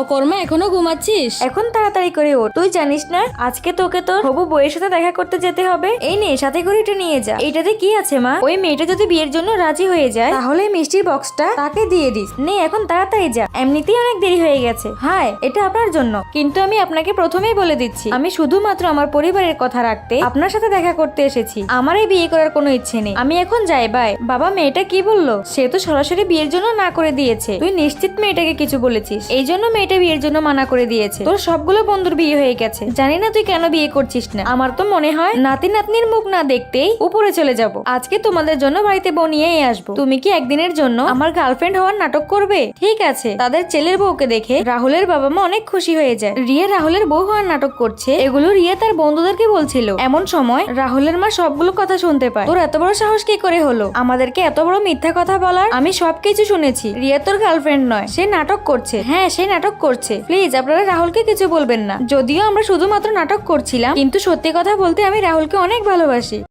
অকর্মা এখনো ঘুমাচ্ছিস? এখন তাড়াতাড়ি করে ওঠ। তুই জানিস না আজকে তোকে তোর হবু বউয়ের সাথে দেখা করতে যেতে হবে? এই নে, সাথে করে এটা নিয়ে যা। এটাতে কি আছে মা? ওই মেয়েটা যদি বিয়ের জন্য রাজি হয়ে যায় তাহলে মিষ্টির বক্সটা তাকে দিয়ে দিস। নে এখন তাড়াতাড়ি যা, এমনিতেই অনেক দেরি হয়ে গেছে। হাই, এটা আপনার জন্য, কিন্তু আমি আপনাকে প্রথমেই বলে দিচ্ছি আমি শুধুমাত্র আমার পরিবারের কথা রাখতে আপনার সাথে দেখা করতে এসেছি। আমার এই বিয়ে করার কোনো ইচ্ছে নেই। আমি এখন যাই, বাই। বাবা, মেয়েটা কি বললো? সে তো সরাসরি বিয়ের জন্য না করে দিয়েছে। তুই নিশ্চিত মেয়েটাকে কিছু বলেছিস? এই জন্য মেয়েটা বিয়ের জন্য মানা করে দিয়েছে। তোর সবগুলো বন্ধুর বিয়ে হয়ে গেছে, জানি না তুই কেন বিয়ে করছিস না। আমার তো মনে হয় নাতি নাতনির মুখ না দেখতেই উপরে চলে যাব। আজকে তোমাদের জন্য বাড়িতে বউ নিয়েই আসবো। তুমি কি একদিনের জন্য আমার গার্লফ্রেন্ড হওয়ার নাটক করবে? ঠিক আছে। তাদের ছেলের বউকে দেখে রাহুলের বাবা মা অনেক খুশি হয়ে যায়। রিয়া রাহুলের বউ হওয়ার নাটক করছে, এগুলো রিয়া তার বন্ধুদেরকে বলছিল। এমন সময় রাহুলের মা সবগুলো কথা শুনতে পায়। তোর এত বড় সাহস কি করে হলো আমাদেরকে এত বড় মিথ্যা কথা বলার? আমি সবকিছু শুনেছি। রিয়া তোর গার্লফ্রেন্ড নয়, সে নাটক করছে। হ্যাঁ, সে নাটক করছে। প্লিজ আপনারা রাহুলকে কিছু বলবেন না। যদিও আমরা শুধুমাত্র নাটক করছিলাম, কিন্তু সত্যি কথা বলতে আমি রাহুলকে অনেক ভালোবাসি।